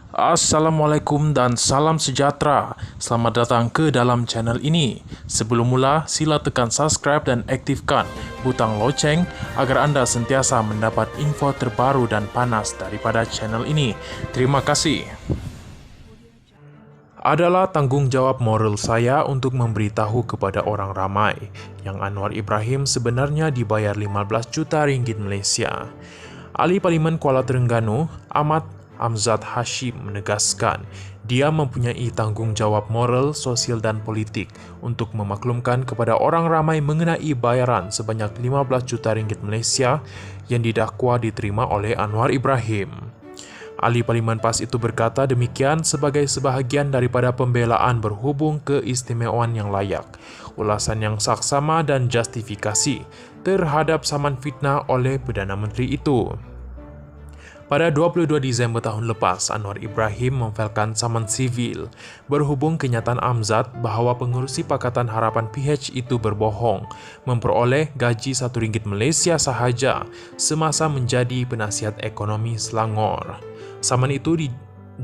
Assalamualaikum dan salam sejahtera. Selamat datang ke dalam channel ini. Sebelum mula, sila tekan subscribe dan aktifkan butang loceng agar anda sentiasa mendapat info terbaru dan panas daripada channel ini. Terima kasih. Adalah tanggungjawab moral saya untuk memberitahu kepada orang ramai yang Anwar Ibrahim sebenarnya dibayar 15 juta ringgit Malaysia. Ahli Parlimen Kuala Terengganu, Ahmad Amzad Hashim menegaskan dia mempunyai tanggungjawab moral, sosial dan politik untuk memaklumkan kepada orang ramai mengenai bayaran sebanyak 15 juta ringgit Malaysia yang didakwa diterima oleh Anwar Ibrahim. Ahli Parlimen PAS itu berkata demikian sebagai sebahagian daripada pembelaan berhubung keistimewaan yang layak, ulasan yang saksama dan justifikasi terhadap saman fitnah oleh Perdana Menteri itu. Pada 22 Disember tahun lepas, Anwar Ibrahim memfailkan saman sivil berhubung kenyataan Amzad bahawa pengerusi Pakatan Harapan PH itu berbohong memperoleh gaji RM1 Malaysia sahaja semasa menjadi penasihat ekonomi Selangor. Saman itu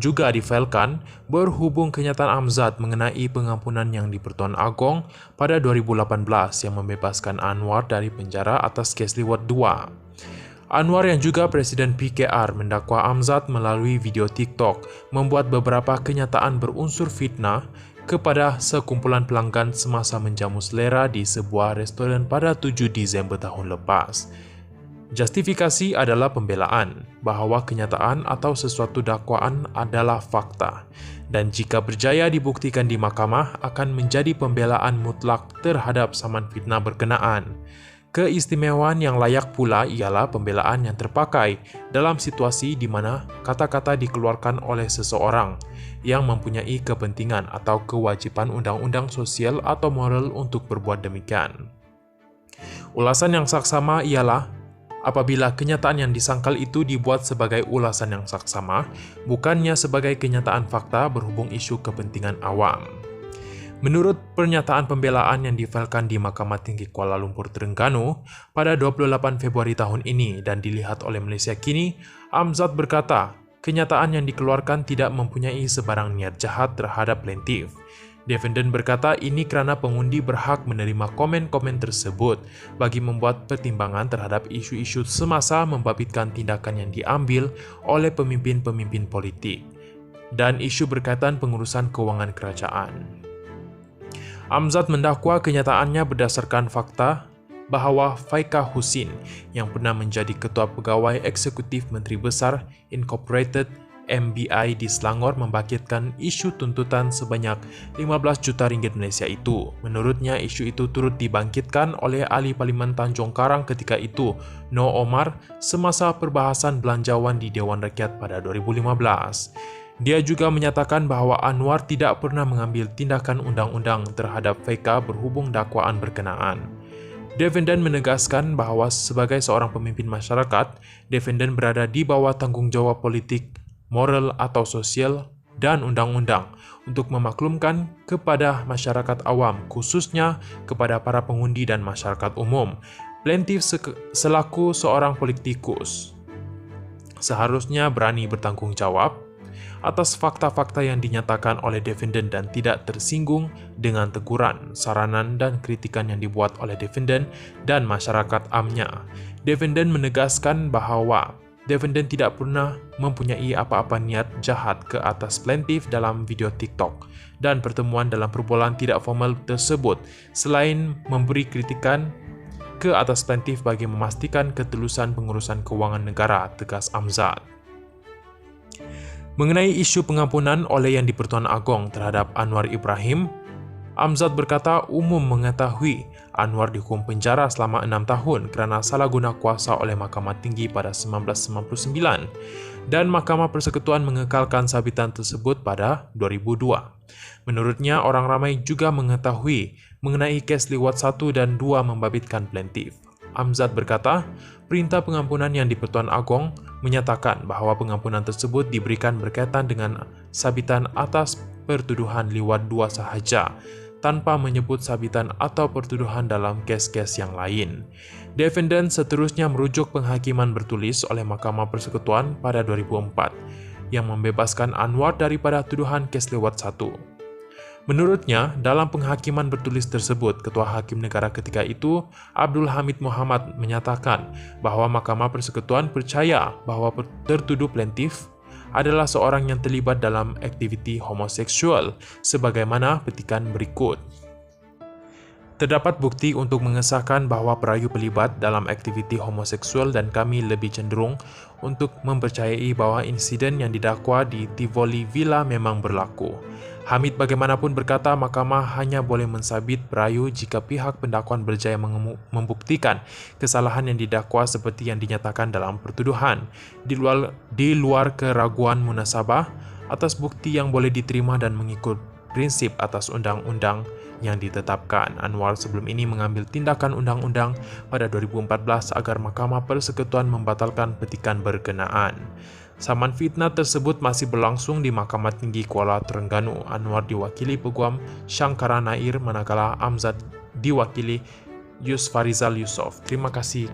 juga difailkan berhubung kenyataan Amzad mengenai pengampunan yang di-Pertuan Agong pada 2018 yang membebaskan Anwar dari penjara atas kes liwat 2. Anwar yang juga Presiden PKR mendakwa Amzad melalui video TikTok membuat beberapa kenyataan berunsur fitnah kepada sekumpulan pelanggan semasa menjamu selera di sebuah restoran pada 7 Disember tahun lepas. Justifikasi adalah pembelaan bahawa kenyataan atau sesuatu dakwaan adalah fakta dan jika berjaya dibuktikan di mahkamah akan menjadi pembelaan mutlak terhadap saman fitnah berkenaan. Keistimewaan yang layak pula ialah pembelaan yang terpakai dalam situasi di mana kata-kata dikeluarkan oleh seseorang yang mempunyai kepentingan atau kewajipan undang-undang sosial atau moral untuk berbuat demikian. Ulasan yang saksama ialah apabila kenyataan yang disangkal itu dibuat sebagai ulasan yang saksama, bukannya sebagai kenyataan fakta berhubung isu kepentingan awam. Menurut pernyataan pembelaan yang difailkan di Mahkamah Tinggi Kuala Lumpur Terengganu pada 28 Februari tahun ini dan dilihat oleh Malaysia Kini, Amzad berkata, kenyataan yang dikeluarkan tidak mempunyai sebarang niat jahat terhadap plaintiff. Defendant berkata ini kerana pengundi berhak menerima komen-komen tersebut bagi membuat pertimbangan terhadap isu-isu semasa membabitkan tindakan yang diambil oleh pemimpin-pemimpin politik dan isu berkaitan pengurusan kewangan kerajaan. Amzad mendakwa kenyataannya berdasarkan fakta bahawa Faikah Husin yang pernah menjadi Ketua Pegawai Eksekutif Menteri Besar Incorporated MBI di Selangor membangkitkan isu tuntutan sebanyak 15 juta ringgit Malaysia itu. Menurutnya, isu itu turut dibangkitkan oleh Ahli Parlimen Tanjung Karang ketika itu, Noor Omar, semasa perbahasan belanjawan di Dewan Rakyat pada 2015. Dia juga menyatakan bahawa Anwar tidak pernah mengambil tindakan undang-undang terhadap Faikah berhubung dakwaan berkenaan. Defendant menegaskan bahawa sebagai seorang pemimpin masyarakat, defendant berada di bawah tanggungjawab politik, moral atau sosial dan undang-undang untuk memaklumkan kepada masyarakat awam, khususnya kepada para pengundi dan masyarakat umum. Plaintiff selaku seorang politikus seharusnya berani bertanggungjawab atas fakta-fakta yang dinyatakan oleh defendant dan tidak tersinggung dengan teguran, saranan dan kritikan yang dibuat oleh defendant dan masyarakat amnya. Defendant menegaskan bahawa defendant tidak pernah mempunyai apa-apa niat jahat ke atas plaintiff dalam video TikTok dan pertemuan dalam perbualan tidak formal tersebut selain memberi kritikan ke atas plaintiff bagi memastikan ketulusan pengurusan kewangan negara, tegas Amzad. Mengenai isu pengampunan oleh Yang di-Pertuan Agong terhadap Anwar Ibrahim, Amzad berkata umum mengetahui Anwar dihukum penjara selama 6 tahun kerana salah guna kuasa oleh Mahkamah Tinggi pada 1999 dan Mahkamah Persekutuan mengekalkan sabitan tersebut pada 2002. Menurutnya, orang ramai juga mengetahui mengenai kes liwat 1 dan 2 membabitkan plaintiff. Amzad berkata, perintah pengampunan Yang di-Pertuan Agong menyatakan bahawa pengampunan tersebut diberikan berkaitan dengan sabitan atas pertuduhan liwat 2 sahaja, tanpa menyebut sabitan atau pertuduhan dalam kes-kes yang lain. Defendant seterusnya merujuk penghakiman bertulis oleh Mahkamah Persekutuan pada 2004. yang membebaskan Anwar daripada tuduhan kes lewat 1. Menurutnya, dalam penghakiman bertulis tersebut, Ketua Hakim Negara ketika itu, Abdul Hamid Muhammad, menyatakan bahwa Mahkamah Persekutuan percaya bahwa tertuduh plaintiff adalah seorang yang terlibat dalam aktiviti homoseksual, sebagaimana petikan berikut. Terdapat bukti untuk mengesahkan bahwa perayu terlibat dalam aktiviti homoseksual dan kami lebih cenderung untuk mempercayai bahwa insiden yang didakwa di Tivoli Villa memang berlaku. Hamid bagaimanapun berkata mahkamah hanya boleh mensabit perayu jika pihak pendakwaan berjaya membuktikan kesalahan yang didakwa seperti yang dinyatakan dalam pertuduhan, di luar keraguan munasabah atas bukti yang boleh diterima dan mengikut prinsip atas undang-undang yang ditetapkan. Anwar sebelum ini mengambil tindakan undang-undang pada 2014 agar Mahkamah Persekutuan membatalkan petikan berkenaan. Saman fitnah tersebut masih berlangsung di Mahkamah Tinggi Kuala Terengganu. Anwar diwakili Peguam Syangkara Nair, manakala Amzad diwakili Yus Farizal Yusof. Terima kasih.